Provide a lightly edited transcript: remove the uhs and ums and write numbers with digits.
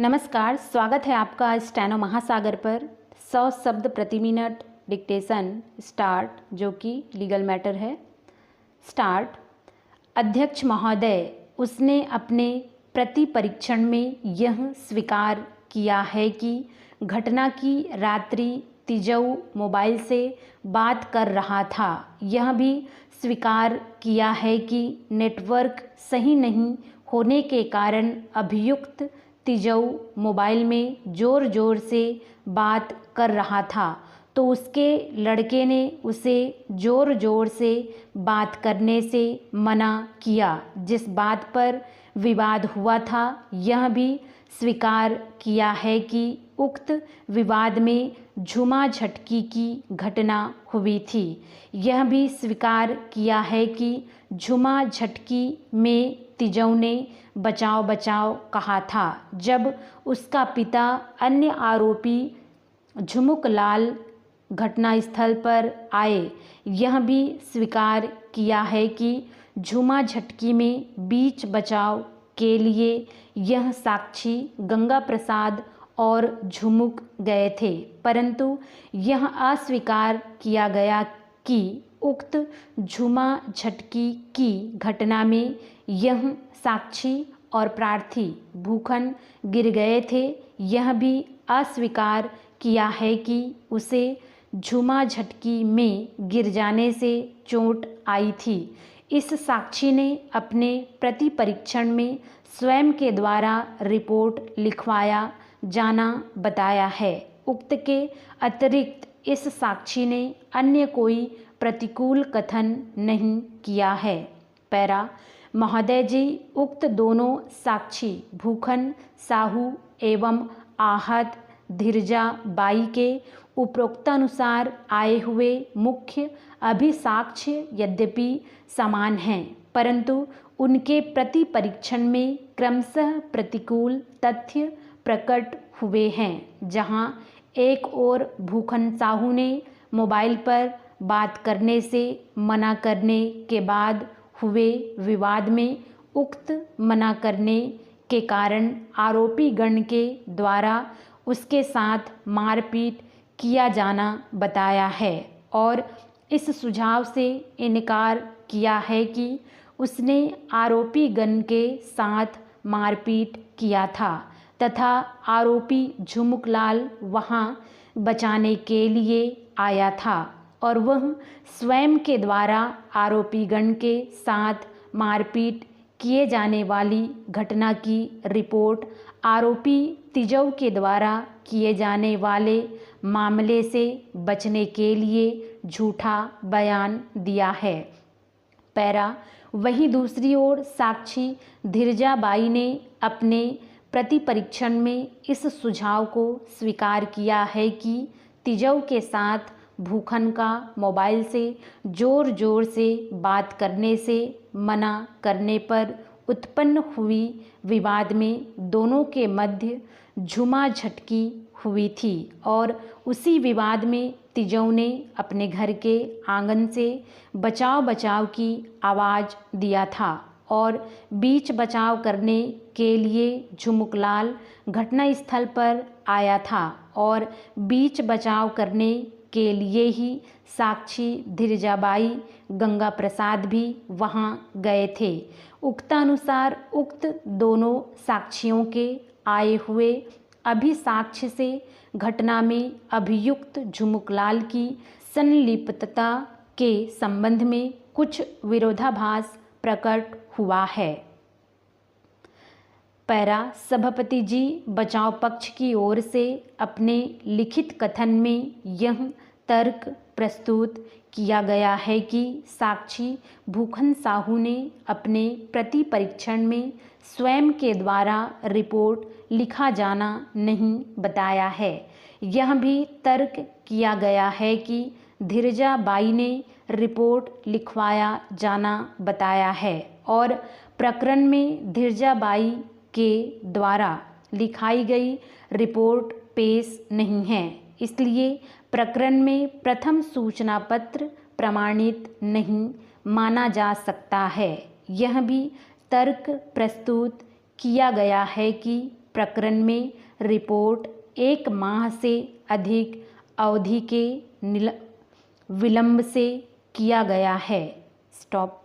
नमस्कार, स्वागत है आपका स्टेनो महासागर पर। 100 शब्द प्रति मिनट डिक्टेशन स्टार्ट, जो कि लीगल मैटर है। स्टार्ट। अध्यक्ष महोदय, उसने अपने प्रति परीक्षण में यह स्वीकार किया है कि घटना की रात्रि तिजऊ मोबाइल से बात कर रहा था। यह भी स्वीकार किया है कि नेटवर्क सही नहीं होने के कारण अभियुक्त तिजऊ मोबाइल में ज़ोर ज़ोर से बात कर रहा था, तो उसके लड़के ने उसे ज़ोर ज़ोर से बात करने से मना किया। जिस बात पर विवाद हुआ था, यह भी स्वीकार किया है कि उक्त विवाद में झूमा झटकी की घटना हुई थी। यह भी स्वीकार किया है कि झूमा झटकी में तिजऊ ने बचाओ बचाओ कहा था। जब उसका पिता अन्य आरोपी झुमुकलाल घटनास्थल पर आए, यह भी स्वीकार किया है कि झूमा झटकी में बीच बचाव के लिए यह साक्षी गंगा प्रसाद और झुमुक गए थे, परंतु यह अस्वीकार किया गया कि उक्त झूमा झटकी की घटना में यह साक्षी और प्रार्थी भूखन गिर गए थे। यह भी अस्वीकार किया है कि उसे झूमा झटकी में गिर जाने से चोट आई थी। इस साक्षी ने अपने प्रति परीक्षण में स्वयं के द्वारा रिपोर्ट लिखवाया जाना बताया है। उक्त के अतिरिक्त इस साक्षी ने अन्य कोई प्रतिकूल कथन नहीं किया है। पैरा। महोदय जी, उक्त दोनों साक्षी भूखन साहू एवं आहत धीरजा बाई के उपरोक्तानुसार आए हुए मुख्य अभिसाक्ष्य यद्यपि समान हैं, परंतु उनके प्रति परीक्षण में क्रमशः प्रतिकूल तथ्य प्रकट हुए हैं। जहां एक ओर भूखन साहू ने मोबाइल पर बात करने से मना करने के बाद हुए विवाद में उक्त मना करने के कारण आरोपी गण के द्वारा उसके साथ मारपीट किया जाना बताया है, और इस सुझाव से इनकार किया है कि उसने आरोपी गण के साथ मारपीट किया था तथा आरोपी झुमुकलाल वहां बचाने के लिए आया था और वह स्वयं के द्वारा आरोपी गण के साथ मारपीट किए जाने वाली घटना की रिपोर्ट आरोपी तिजऊ के द्वारा किए जाने वाले मामले से बचने के लिए झूठा बयान दिया है। पैरा। वहीं दूसरी ओर साक्षी धीरजा बाई ने अपने प्रति परीक्षण में इस सुझाव को स्वीकार किया है कि तिजऊ के साथ भूखन का मोबाइल से ज़ोर ज़ोर से बात करने से मना करने पर उत्पन्न हुई विवाद में दोनों के मध्य झूमा झटकी हुई थी और उसी विवाद में तिजऊ ने अपने घर के आंगन से बचाव बचाव की आवाज़ दिया था और बीच बचाव करने के लिए झुमुकलाल घटनास्थल पर आया था और बीच बचाव करने के लिए ही साक्षी धीरजाबाई गंगा प्रसाद भी वहां गए थे। उक्तानुसार उक्त दोनों साक्षियों के आए हुए अभिसाक्ष्य से घटना में अभियुक्त झुमुकलाल की संलिप्तता के संबंध में कुछ विरोधाभास प्रकट हुआ है। पैरा। सभापति जी, बचाव पक्ष की ओर से अपने लिखित कथन में यह तर्क प्रस्तुत किया गया है कि साक्षी भूखन साहू ने अपने प्रति परीक्षण में स्वयं के द्वारा रिपोर्ट लिखा जाना नहीं बताया है। यह भी तर्क किया गया है कि धीरजा बाई ने रिपोर्ट लिखवाया जाना बताया है और प्रकरण में धीरजा बाई के द्वारा लिखाई गई रिपोर्ट पेश नहीं है, इसलिए प्रकरण में प्रथम सूचना पत्र प्रमाणित नहीं माना जा सकता है। यह भी तर्क प्रस्तुत किया गया है कि प्रकरण में रिपोर्ट 1 माह से अधिक अवधि के विलंब से किया गया है। स्टॉप।